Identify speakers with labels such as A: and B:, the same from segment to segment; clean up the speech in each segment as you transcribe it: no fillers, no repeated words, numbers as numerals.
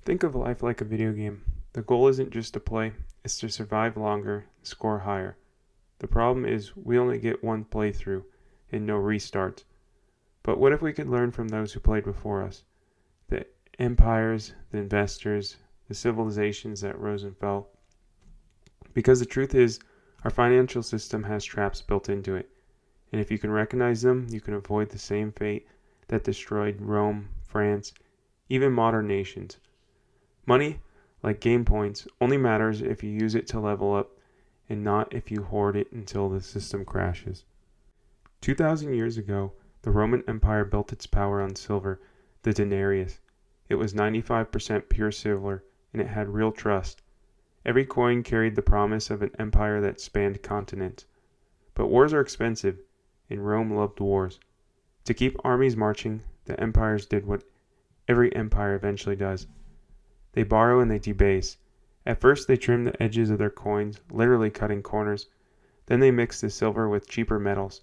A: Think of life like a video game. The goal isn't just to play, it's to survive longer, score higher. The problem is we only get one playthrough and no restarts. But what if we could learn from those who played before us? The empires, the investors, the civilizations that rose and fell. Because the truth is, our financial system has traps built into it. And if you can recognize them, you can avoid the same fate that destroyed Rome, France, even modern nations. Money, like game points, only matters if you use it to level up and not if you hoard it until the system crashes. 2,000 years ago, the Roman Empire built its power on silver, the denarius. It was 95% pure silver, and it had real trust. Every coin carried the promise of an empire that spanned continents. But wars are expensive, and Rome loved wars. To keep armies marching, the empires did what every empire eventually does. They borrow and they debase. At first they trim the edges of their coins, literally cutting corners. Then they mix the silver with cheaper metals.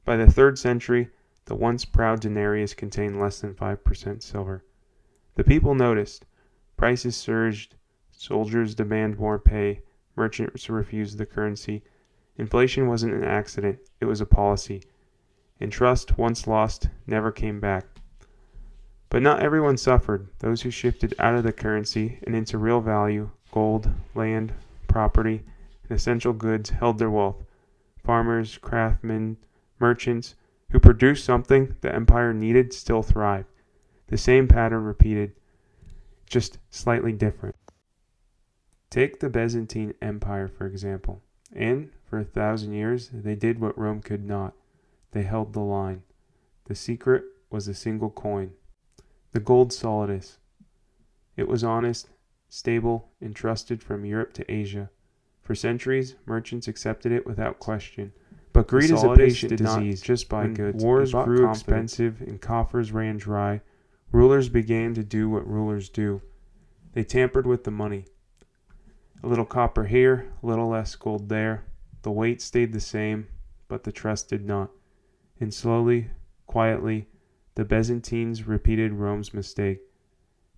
A: By the 3rd century, the once proud denarius contained less than 5% silver. The people noticed. Prices surged. Soldiers demand more pay. Merchants refused the currency. Inflation wasn't an accident, it was a policy. And trust, once lost, never came back. But not everyone suffered. Those who shifted out of the currency and into real value, gold, land, property, and essential goods held their wealth. Farmers, craftsmen, merchants who produced something the empire needed still thrived. The same pattern repeated, just slightly different. Take the Byzantine Empire, for example. And for 1,000 years, they did what Rome could not. They held the line. The secret was a single coin, the gold solidus. It was honest, stable, and trusted from Europe to Asia. For centuries, merchants accepted it without question. But greed is a patient disease. Just buy goods. Wars grew expensive and coffers ran dry. Rulers began to do what rulers do. They tampered with the money. A little copper here, a little less gold there. The weight stayed the same, but the trust did not. And slowly, quietly, the Byzantines repeated Rome's mistake.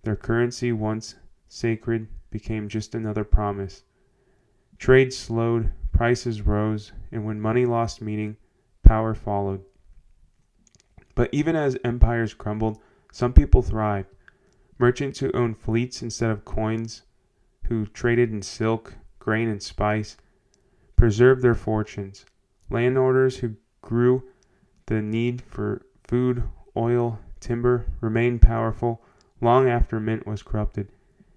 A: Their currency, once sacred, became just another promise. Trade slowed, prices rose, and when money lost meaning, power followed. But even as empires crumbled, some people thrived. Merchants who owned fleets instead of coins, who traded in silk, grain, and spice, preserved their fortunes. Landowners who grew the need for food, oil, timber remained powerful long after mint was corrupted,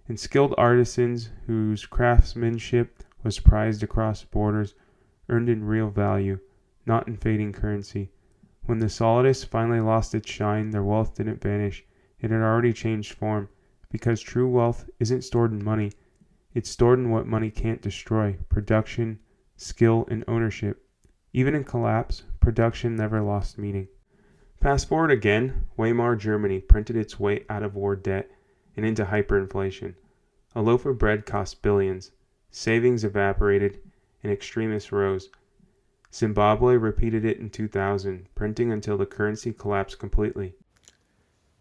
A: and skilled artisans whose craftsmanship was prized across borders earned in real value, not in fading currency. When the solidus finally lost its shine, their wealth didn't vanish. It had already changed form, because true wealth isn't stored in money. It's stored in what money can't destroy: production, skill, and ownership. Even in collapse, production never lost meaning. Fast forward again, Weimar Germany printed its way out of war debt and into hyperinflation. A loaf of bread cost billions. Savings evaporated, and extremists rose. Zimbabwe repeated it in 2000, printing until the currency collapsed completely.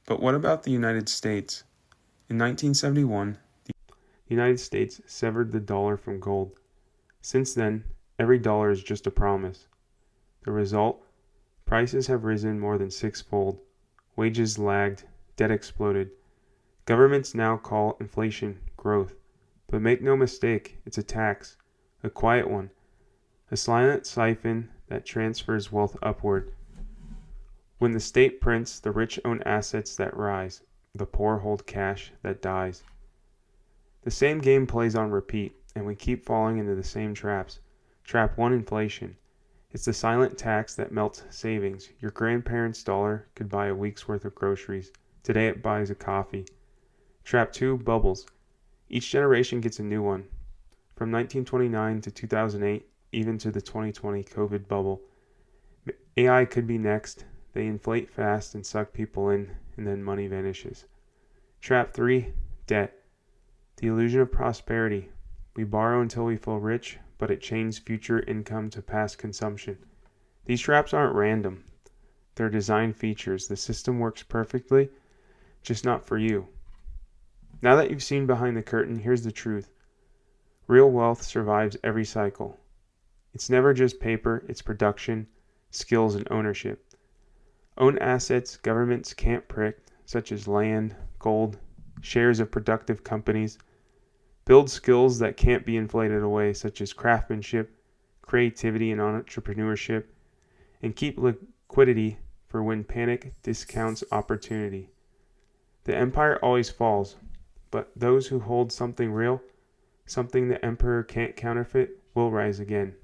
A: But what about the United States? In 1971, the United States severed the dollar from gold. Since then, every dollar is just a promise. The result? Prices have risen more than sixfold. Wages lagged, debt exploded. Governments now call inflation growth. But make no mistake, it's a tax, a quiet one, a silent siphon that transfers wealth upward. When the state prints, the rich own assets that rise, the poor hold cash that dies. The same game plays on repeat, and we keep falling into the same traps. Trap 1: inflation. It's the silent tax that melts savings. Your grandparents' dollar could buy a week's worth of groceries. Today it buys a coffee. Trap 2: bubbles. Each generation gets a new one. From 1929 to 2008, even to the 2020 COVID bubble. AI could be next. They inflate fast and suck people in, and then money vanishes. Trap 3: debt. The illusion of prosperity. We borrow until we feel rich, but it chains future income to past consumption. These traps aren't random. They're design features. The system works perfectly, just not for you. Now that you've seen behind the curtain, here's the truth. Real wealth survives every cycle. It's never just paper, it's production, skills, and ownership. Own assets governments can't predict, such as land, gold, shares of productive companies. Build skills that can't be inflated away, such as craftsmanship, creativity, and entrepreneurship. And keep liquidity for when panic discounts opportunity. The empire always falls, but those who hold something real, something the emperor can't counterfeit, will rise again.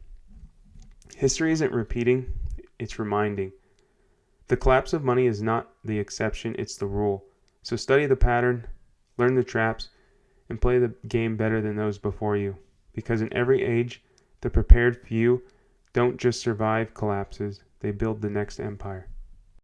A: History isn't repeating, it's reminding. The collapse of money is not the exception, it's the rule. So study the pattern, learn the traps, and play the game better than those before you. Because in every age, the prepared few don't just survive collapses, they build the next empire.